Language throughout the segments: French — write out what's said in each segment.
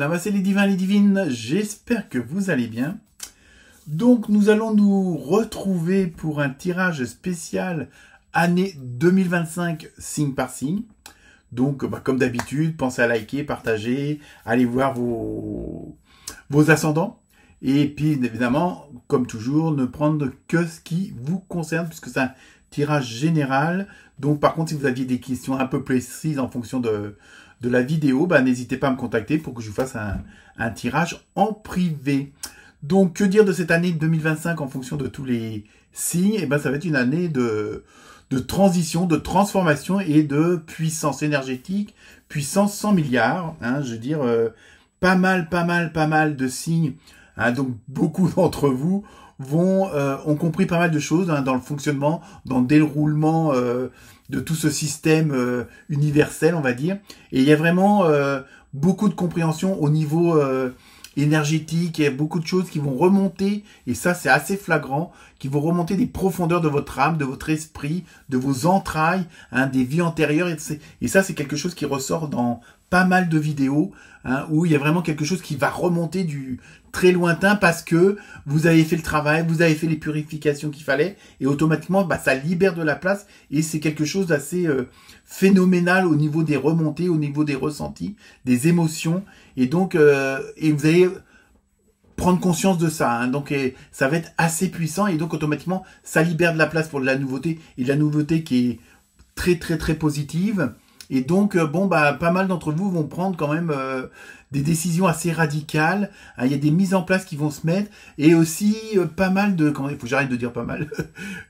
Namasté les divins, les divines, j'espère que vous allez bien. Donc nous allons nous retrouver pour un tirage spécial année 2025 signe par signe. Donc comme d'habitude, pensez à liker, partager, allez voir vos ascendants. Et puis évidemment, comme toujours, ne prendre que ce qui vous concerne puisque c'est un tirage général. Donc par contre, si vous aviez des questions un peu précises en fonction de la vidéo, n'hésitez pas à me contacter pour que je vous fasse un tirage en privé. Donc, que dire de cette année 2025 en fonction de tous les signes? Ça va être une année de transition, de transformation et de puissance énergétique, puissance 100 milliards. Je veux dire, pas mal de signes. Donc, beaucoup d'entre vous ont compris pas mal de choses dans le fonctionnement, dans le déroulement de tout ce système universel, on va dire. Et il y a vraiment beaucoup de compréhension au niveau énergétique. Il y a beaucoup de choses qui vont remonter, et ça c'est assez flagrant, qui vont remonter des profondeurs de votre âme, de votre esprit, de vos entrailles, des vies antérieures. Et ça c'est quelque chose qui ressort dans pas mal de vidéos, où il y a vraiment quelque chose qui va remonter du très lointain parce que vous avez fait le travail, vous avez fait les purifications qu'il fallait, et automatiquement ça libère de la place, et c'est quelque chose d'assez phénoménal au niveau des remontées, au niveau des ressentis, des émotions, et donc et vous allez prendre conscience de ça, donc ça va être assez puissant, et donc automatiquement ça libère de la place pour de la nouveauté, et de la nouveauté qui est très positive. Et donc, pas mal d'entre vous vont prendre quand même des décisions assez radicales. Il y a des mises en place qui vont se mettre, et aussi pas mal de, il faut que j'arrête de dire pas mal,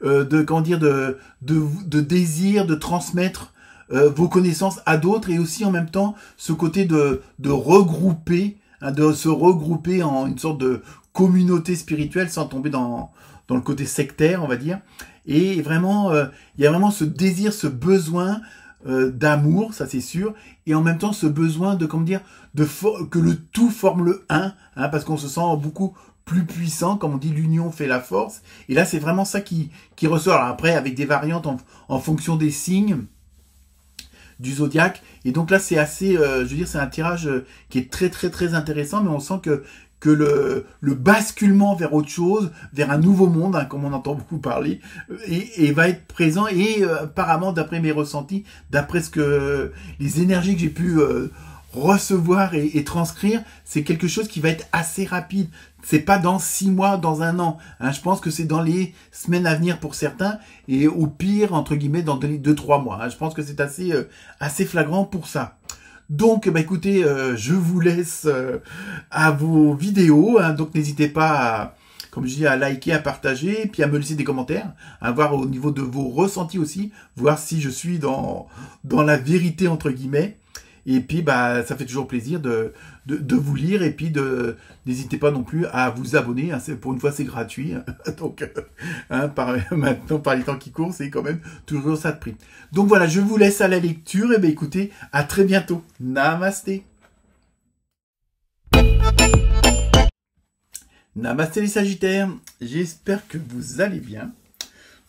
de désir de transmettre vos connaissances à d'autres, et aussi en même temps ce côté de regrouper, de se regrouper en une sorte de communauté spirituelle sans tomber dans le côté sectaire, on va dire. Et vraiment, il y a vraiment ce désir, ce besoin d'amour, ça c'est sûr, et en même temps ce besoin de que le tout forme le un, parce qu'on se sent beaucoup plus puissant, comme on dit, l'union fait la force, et là c'est vraiment ça qui ressort. Alors après, avec des variantes en fonction des signes du zodiaque, et donc là c'est assez, je veux dire, c'est un tirage qui est très intéressant, mais on sent que le basculement vers autre chose, vers un nouveau monde, comme on entend beaucoup parler, et va être présent. Et apparemment, d'après mes ressentis, d'après les énergies que j'ai pu recevoir et transcrire, c'est quelque chose qui va être assez rapide. C'est pas dans 6 mois, dans 1 an. Je pense que c'est dans les semaines à venir pour certains, et au pire, entre guillemets, dans 2-3 mois. Je pense que c'est assez flagrant pour ça. Donc, écoutez, je vous laisse à vos vidéos. Donc, n'hésitez pas, comme je dis, à liker, à partager, puis à me laisser des commentaires, à voir au niveau de vos ressentis aussi, voir si je suis dans la vérité, entre guillemets. Et puis, ça fait toujours plaisir de vous lire, et puis n'hésitez pas non plus à vous abonner. Pour une fois, c'est gratuit. Donc, maintenant, par les temps qui courent, c'est quand même toujours ça de prix. Donc voilà, je vous laisse à la lecture. Et écoutez, à très bientôt. Namasté. Namasté les Sagittaires. J'espère que vous allez bien.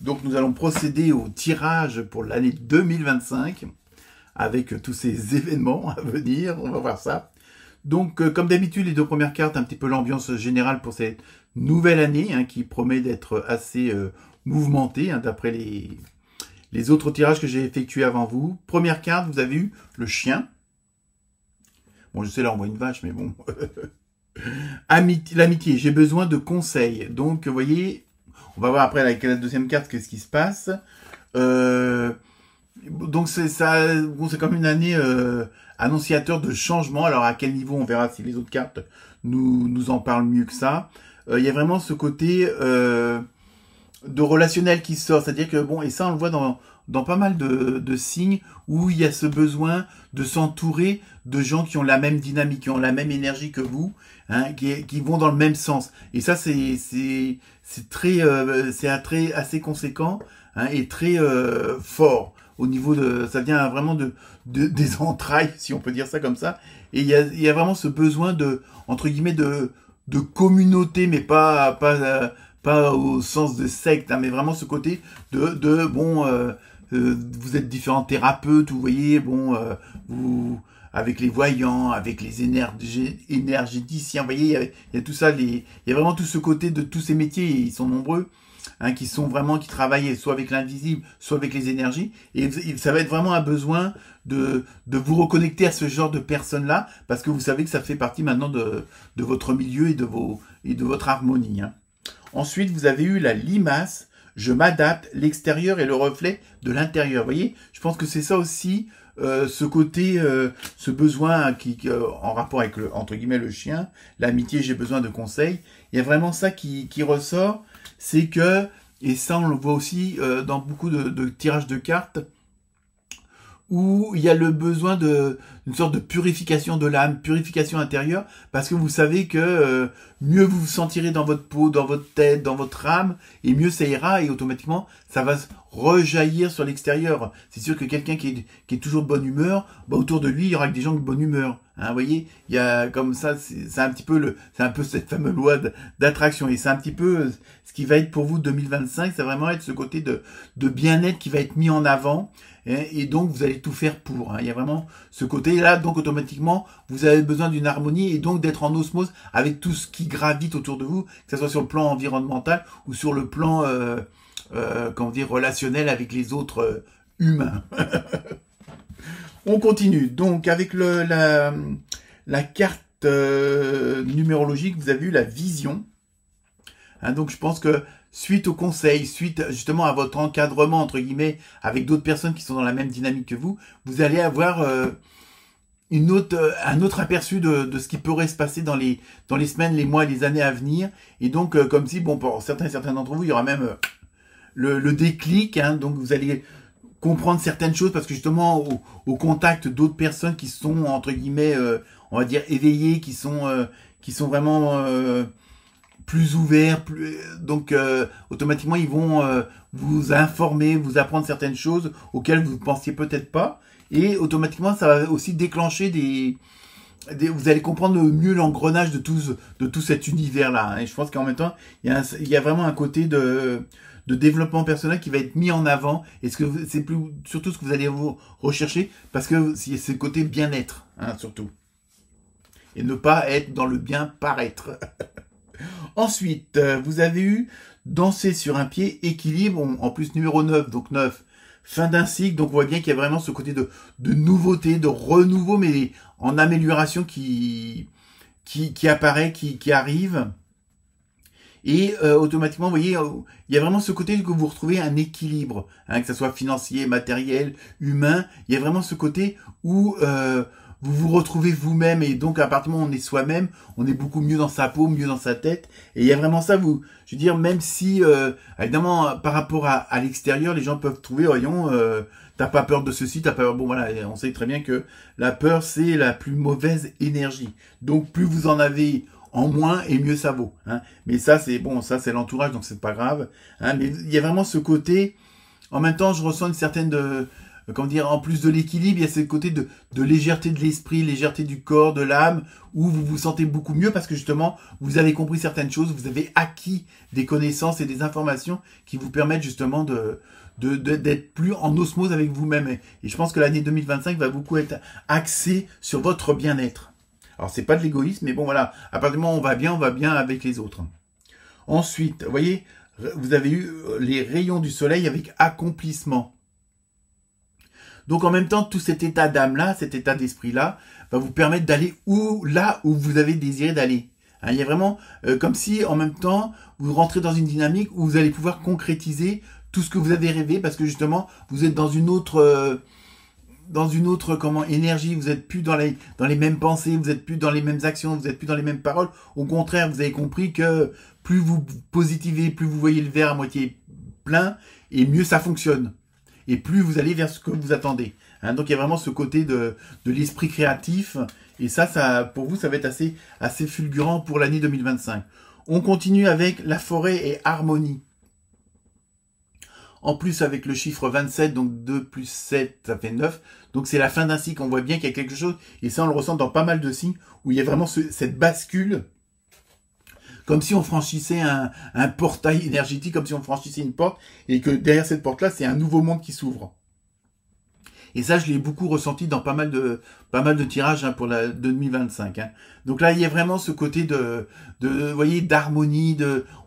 Donc, nous allons procéder au tirage pour l'année 2025. Avec tous ces événements à venir, on va voir ça. Donc, comme d'habitude, les 2 premières cartes, un petit peu l'ambiance générale pour cette nouvelle année, qui promet d'être assez mouvementée, d'après les autres tirages que j'ai effectués avant vous. Première carte, vous avez eu le chien. Bon, je sais, là, on voit une vache, mais bon. L'amitié, j'ai besoin de conseils. Donc, vous voyez, on va voir après avec la deuxième carte qu'est-ce qui se passe. Donc c'est comme une année annonciateur de changement. Alors à quel niveau, on verra si les autres cartes nous en parlent mieux que ça. Il y a vraiment ce côté de relationnel qui sort, c'est-à-dire que et ça on le voit dans pas mal de signes où il y a ce besoin de s'entourer de gens qui ont la même dynamique, qui ont la même énergie que vous, qui vont dans le même sens. Et ça c'est assez conséquent, et très fort. Au niveau ça vient vraiment des entrailles, si on peut dire ça comme ça. Et il y a vraiment ce besoin entre guillemets, de communauté, mais pas au sens de secte, mais vraiment ce côté vous êtes différents thérapeutes, vous voyez, avec les voyants, avec les énergéticiens. Vous voyez, il y a tout ça, il y a vraiment tout ce côté de tous ces métiers, et ils sont nombreux, hein, qui travaillent soit avec l'invisible, soit avec les énergies. Et ça va être vraiment un besoin de vous reconnecter à ce genre de personnes-là, parce que vous savez que ça fait partie maintenant de votre milieu et de votre harmonie, hein. Ensuite, vous avez eu la limace. Je m'adapte, l'extérieur est le reflet de l'intérieur. Vous voyez, je pense que c'est ça aussi, ce côté, ce besoin en rapport avec entre guillemets le chien, l'amitié, j'ai besoin de conseils. Il y a vraiment ça qui ressort, c'est que, et ça on le voit aussi dans beaucoup de tirages de cartes, où il y a le besoin d'une sorte de purification de l'âme, purification intérieure, parce que vous savez que mieux vous vous sentirez dans votre peau, dans votre tête, dans votre âme, et mieux ça ira, et automatiquement, ça va rejaillir sur l'extérieur. C'est sûr que quelqu'un qui est toujours de bonne humeur, bah, autour de lui, il y aura que des gens de bonne humeur. Hein, vous voyez, il y a comme ça, c'est un petit peu c'est un peu cette fameuse loi d'attraction, et c'est un petit peu ce qui va être pour vous 2025, ça va vraiment être ce côté de bien-être qui va être mis en avant. Et donc vous allez tout faire pour, hein. Il y a vraiment ce côté-là, donc automatiquement vous avez besoin d'une harmonie et donc d'être en osmose avec tout ce qui gravite autour de vous, que ce soit sur le plan environnemental ou sur le plan comment dire, relationnel avec les autres humains. On continue donc avec la carte numérologique. Vous avez eu la vision, hein, donc je pense que suite au conseil, suite justement à votre encadrement, entre guillemets, avec d'autres personnes qui sont dans la même dynamique que vous, vous allez avoir un autre aperçu de ce qui pourrait se passer dans les semaines, les mois, les années à venir. Et donc, comme si, bon, pour certains d'entre vous, il y aura même le déclic, hein, donc vous allez comprendre certaines choses, parce que justement, au contact d'autres personnes qui sont, entre guillemets, on va dire, éveillées, qui sont vraiment... plus ouverts, donc automatiquement ils vont vous informer, vous apprendre certaines choses auxquelles vous ne pensiez peut-être pas, et automatiquement ça va aussi déclencher vous allez comprendre mieux l'engrenage de tout cet univers-là, hein. Et je pense qu'en même temps il y a vraiment un côté de développement personnel qui va être mis en avant, et c'est surtout ce que vous allez vous rechercher, parce que c'est le côté bien-être, hein, surtout, et ne pas être dans le bien paraître. Ensuite, vous avez eu danser sur un pied, équilibre, en plus numéro 9, donc 9, fin d'un cycle, donc on voit bien qu'il y a vraiment ce côté de nouveauté, de renouveau, mais en amélioration qui apparaît, qui arrive. Et automatiquement, vous voyez, il y a vraiment ce côté que vous retrouvez un équilibre, hein, que ce soit financier, matériel, humain. Il y a vraiment ce côté où vous vous retrouvez vous-même, et donc à partir du moment où on est soi-même, on est beaucoup mieux dans sa peau, mieux dans sa tête. Et il y a vraiment ça, je veux dire, même si, évidemment, par rapport à l'extérieur, les gens peuvent trouver, voyons, t'as pas peur de ceci, t'as pas peur... Bon voilà, on sait très bien que la peur, c'est la plus mauvaise énergie. Donc plus vous en avez en moins, et mieux ça vaut, hein. Mais ça, c'est bon, ça c'est l'entourage, donc c'est pas grave, hein. Mais il y a vraiment ce côté, en même temps, je ressens une certaine comment dire, en plus de l'équilibre, il y a ce côté de légèreté de l'esprit, légèreté du corps, de l'âme, où vous vous sentez beaucoup mieux parce que justement, vous avez compris certaines choses, vous avez acquis des connaissances et des informations qui vous permettent justement d'être plus en osmose avec vous-même. Et je pense que l'année 2025 va beaucoup être axée sur votre bien-être. Alors, c'est pas de l'égoïsme, mais bon, voilà, à partir du moment où on va bien avec les autres. Ensuite, vous voyez, vous avez eu les rayons du soleil avec accomplissement. Donc en même temps, tout cet état d'âme-là, cet état d'esprit-là, va vous permettre d'aller là où vous avez désiré d'aller. Hein, il y a vraiment comme si en même temps, vous rentrez dans une dynamique où vous allez pouvoir concrétiser tout ce que vous avez rêvé, parce que justement, vous êtes dans une autre énergie, vous êtes plus dans les mêmes pensées, vous êtes plus dans les mêmes actions, vous êtes plus dans les mêmes paroles. Au contraire, vous avez compris que plus vous positivez, plus vous voyez le verre à moitié plein, et mieux ça fonctionne. Et plus vous allez vers ce que vous attendez. Hein, donc il y a vraiment ce côté de l'esprit créatif. Et ça, pour vous, ça va être assez fulgurant pour l'année 2025. On continue avec la forêt et harmonie. En plus, avec le chiffre 27, donc 2 plus 7, ça fait 9. Donc c'est la fin d'un cycle. On voit bien qu'il y a quelque chose. Et ça, on le ressent dans pas mal de signes où il y a vraiment cette bascule. Comme si on franchissait un portail énergétique, comme si on franchissait une porte, et que derrière cette porte-là, c'est un nouveau monde qui s'ouvre. Et ça, je l'ai beaucoup ressenti dans pas mal de tirages pour la 2025. Hein. Donc là, il y a vraiment ce côté vous voyez, d'harmonie.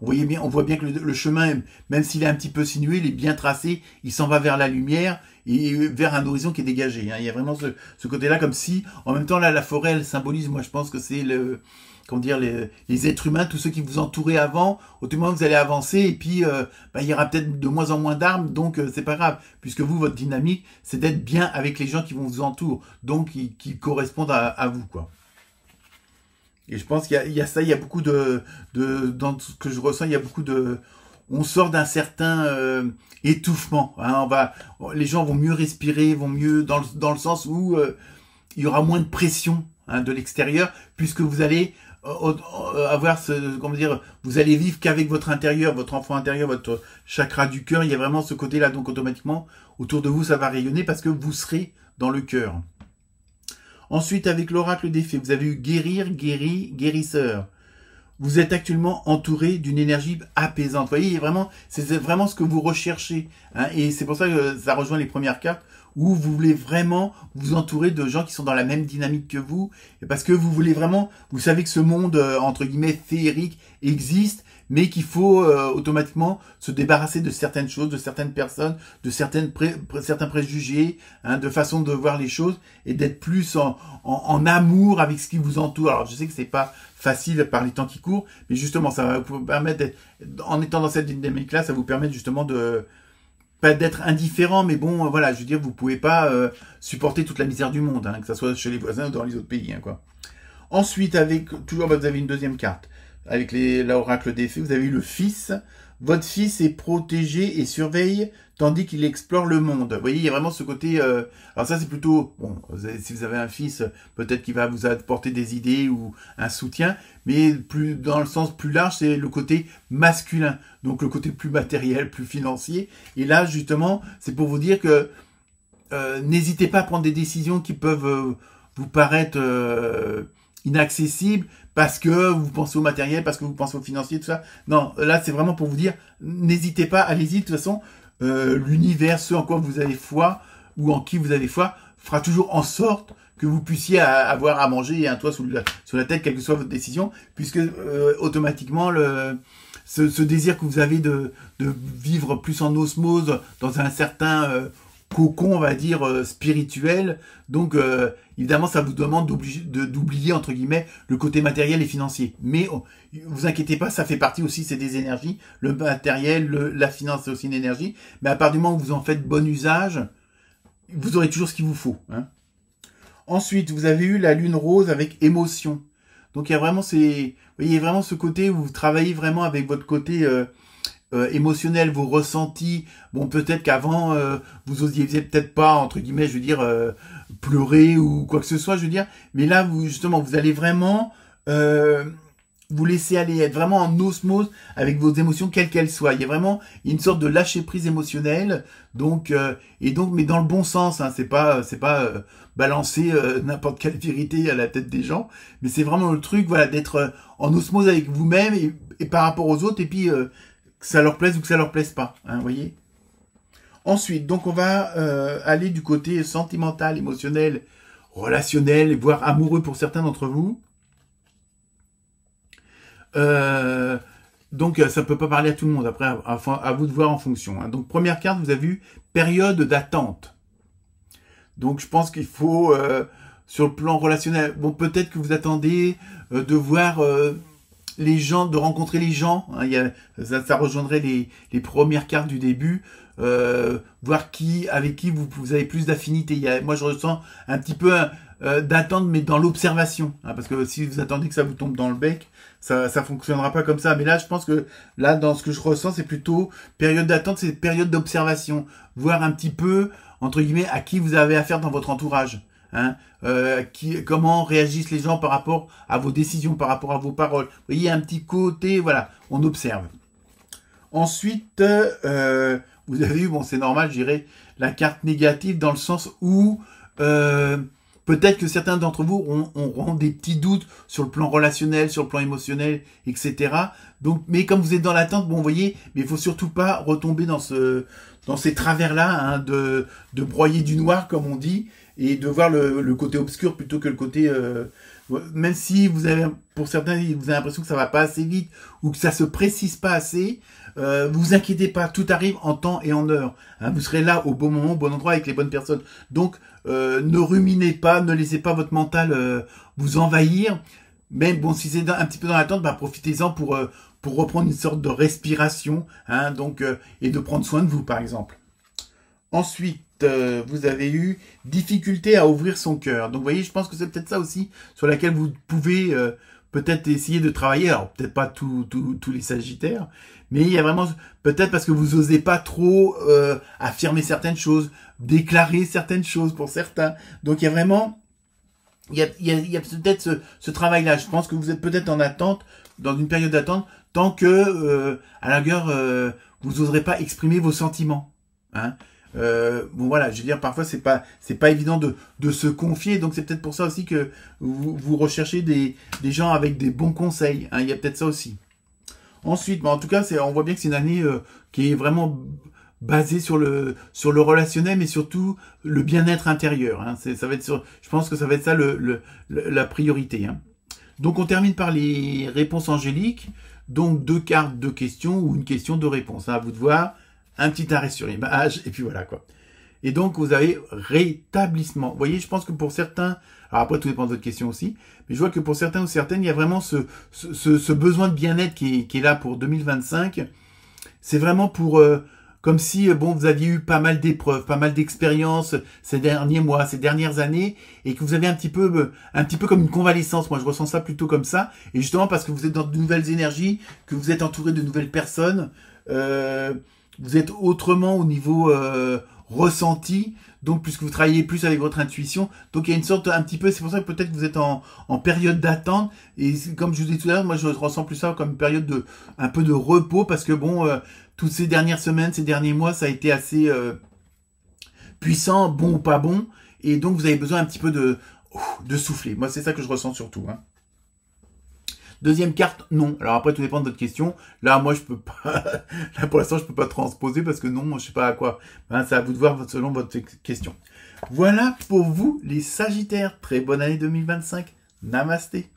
On voit bien que le chemin, même s'il est un petit peu sinueux, il est bien tracé. Il s'en va vers la lumière et vers un horizon qui est dégagé. Hein. Il y a vraiment ce côté-là, comme si, en même temps, là, la forêt, elle symbolise. Moi, je pense que c'est comment dire, les êtres humains, tous ceux qui vous entouraient avant, autrement vous allez avancer et puis il y aura peut-être de moins en moins d'armes, donc c'est pas grave, puisque vous, votre dynamique, c'est d'être bien avec les gens qui vous entourent, donc qui correspondent à vous, quoi. Et je pense qu'il y a ça, il y a beaucoup dans ce que je ressens, il y a beaucoup on sort d'un certain étouffement. Hein, les gens vont mieux respirer, vont mieux dans le sens où il y aura moins de pression de l'extérieur, puisque vous allez avoir comment dire, vous allez vivre qu'avec votre intérieur, votre enfant intérieur, votre chakra du cœur. Il y a vraiment ce côté-là, donc automatiquement autour de vous, ça va rayonner parce que vous serez dans le cœur. Ensuite, avec l'oracle des fées, vous avez eu guérir, guéri, guérisseur. Vous êtes actuellement entouré d'une énergie apaisante. Vous voyez, c'est vraiment ce que vous recherchez. Hein, et c'est pour ça que ça rejoint les premières cartes, où vous voulez vraiment vous entourer de gens qui sont dans la même dynamique que vous, parce que vous voulez vraiment, vous savez que ce monde, entre guillemets, féerique existe, mais qu'il faut automatiquement se débarrasser de certaines choses, de certaines personnes, de certains préjugés, hein, de façon de voir les choses, et d'être plus en amour avec ce qui vous entoure. Alors je sais que c'est pas facile par les temps qui courent, mais justement ça va vous permettre, en étant dans cette dynamique-là, ça vous permet justement pas d'être indifférent, mais bon, voilà, je veux dire, vous pouvez pas supporter toute la misère du monde, hein, que ça soit chez les voisins ou dans les autres pays, hein, quoi. Ensuite, toujours, vous avez une deuxième carte. Avec l'oracle des fées, vous avez eu le fils. Votre fils est protégé et surveille tandis qu'il explore le monde. Vous voyez, il y a vraiment ce côté... alors ça, c'est plutôt... Bon, si vous avez un fils, peut-être qu'il va vous apporter des idées ou un soutien, mais dans le sens plus large, c'est le côté masculin. Donc le côté plus matériel, plus financier. Et là, justement, c'est pour vous dire que n'hésitez pas à prendre des décisions qui peuvent vous paraître inaccessibles, parce que vous pensez au matériel, parce que vous pensez au financier, tout ça. Non, là, c'est vraiment pour vous dire, n'hésitez pas, allez-y. De toute façon, l'univers, ce en quoi vous avez foi, ou en qui vous avez foi, fera toujours en sorte que vous puissiez avoir à manger et un toit sous la tête, quelle que soit votre décision, puisque automatiquement, ce désir que vous avez de vivre plus en osmose, dans un certain cocon, on va dire, spirituel. Donc, évidemment, ça vous demande d'oublier, entre guillemets, le côté matériel et financier. Mais vous inquiétez pas, ça fait partie aussi, c'est des énergies. Le matériel, la finance, c'est aussi une énergie. Mais à partir du moment où vous en faites bon usage, vous aurez toujours ce qu'il vous faut. Hein. Ensuite, vous avez eu la lune rose avec émotion. Donc, il y a vraiment vous voyez vraiment ce côté où vous travaillez vraiment avec votre côté... émotionnel, vos ressentis. Bon, peut-être qu'avant, vous osiez peut-être pas, entre guillemets, je veux dire, pleurer ou quoi que ce soit, je veux dire. Mais là, justement, vous allez vraiment vous laisser aller, être vraiment en osmose avec vos émotions, quelles qu'elles soient. Il y a vraiment une sorte de lâcher prise émotionnelle. Donc, mais dans le bon sens. Hein, c'est pas balancer n'importe quelle vérité à la tête des gens. Mais c'est vraiment le truc, voilà, d'être en osmose avec vous-même et par rapport aux autres. Et puis que ça leur plaise ou que ça leur plaise pas, hein, vous voyez. Ensuite, donc on va aller du côté sentimental, émotionnel, relationnel, voire amoureux pour certains d'entre vous. Donc ça peut pas parler à tout le monde, après à vous de voir en fonction. Hein. Donc première carte, vous avez vu période d'attente. Donc je pense qu'il faut, sur le plan relationnel, bon peut-être que vous attendez de voir... les gens, de rencontrer les gens, hein, ça rejoindrait les premières cartes du début, voir avec qui vous avez plus d'affinité. Moi, je ressens un petit peu d'attente, mais dans l'observation, hein, parce que si vous attendez que ça vous tombe dans le bec, ça fonctionnera pas comme ça. Mais là, je pense que là, dans ce que je ressens, c'est plutôt période d'attente, c'est période d'observation, voir un petit peu, entre guillemets, à qui vous avez affaire dans votre entourage. Hein, comment réagissent les gens par rapport à vos décisions, par rapport à vos paroles. Vous voyez, un petit côté, voilà, on observe. Ensuite, vous avez eu, bon, c'est normal, je dirais, la carte négative dans le sens où peut-être que certains d'entre vous auront des petits doutes sur le plan relationnel, sur le plan émotionnel, etc. Donc, mais comme vous êtes dans l'attente, bon, vous voyez, mais il faut surtout pas retomber dans ces travers-là, hein, de broyer du noir, comme on dit, et de voir le côté obscur plutôt que le côté, même si pour certains, vous avez l'impression que ça va pas assez vite, ou que ça se précise pas assez, vous inquiétez pas, tout arrive en temps et en heure. Hein, vous serez là au bon moment, au bon endroit, avec les bonnes personnes. Donc, ne ruminez pas, ne laissez pas votre mental vous envahir. Mais bon, si c'est un petit peu dans l'attente, bah, profitez-en pour reprendre une sorte de respiration, hein, donc, et de prendre soin de vous, par exemple. Ensuite, vous avez eu difficulté à ouvrir son cœur. Donc, vous voyez, je pense que c'est peut-être ça aussi sur laquelle vous pouvez peut-être essayer de travailler. Alors, peut-être pas tous les Sagittaires, mais il y a vraiment, peut-être parce que vous osez pas trop affirmer certaines choses, déclarer certaines choses pour certains. Donc, il y a vraiment, il y a peut-être ce travail-là. Je pense que vous êtes peut-être en attente, dans une période d'attente, tant que, à la rigueur, vous n'oserez pas exprimer vos sentiments. Hein. Bon voilà, je veux dire, parfois c'est pas évident de se confier, donc c'est peut-être pour ça aussi que vous recherchez des gens avec des bons conseils. Hein, il y a peut-être ça aussi. Ensuite, en tout cas, on voit bien que c'est une année qui est vraiment basée sur le relationnel, mais surtout le bien-être intérieur. Hein. Ça va être je pense que ça va être ça la priorité. Hein. Donc on termine par les réponses angéliques. Donc 2 cartes, 2 questions ou une question, 2 réponses. À vous de voir. Un petit arrêt sur image, et puis voilà quoi. Et donc, vous avez rétablissement. Vous voyez, je pense que pour certains, alors après, tout dépend de votre question aussi, mais je vois que pour certains ou certaines, il y a vraiment ce besoin de bien-être qui est là pour 2025. C'est vraiment pour, comme si, bon, vous aviez eu pas mal d'épreuves, pas mal d'expériences ces derniers mois, ces dernières années, et que vous avez un petit peu comme une convalescence. Moi, je ressens ça plutôt comme ça. Et justement, parce que vous êtes dans de nouvelles énergies, que vous êtes entouré de nouvelles personnes, vous êtes autrement au niveau ressenti, donc puisque vous travaillez plus avec votre intuition, donc il y a une sorte un petit peu, c'est pour ça que peut-être que vous êtes en période d'attente, et comme je vous disais tout à l'heure, moi je ressens plus ça comme une période un peu de repos, parce que bon, toutes ces dernières semaines, ces derniers mois, ça a été assez puissant, bon ou pas bon, et donc vous avez besoin un petit peu de souffler. Moi c'est ça que je ressens surtout. Hein. Deuxième carte, non. Alors après, tout dépend de votre question. Là, moi, je peux pas. Là, pour l'instant, je peux pas transposer parce que non, je sais pas à quoi. Hein, c'est à vous de voir selon votre question. Voilà pour vous, les Sagittaires. Très bonne année 2025. Namasté.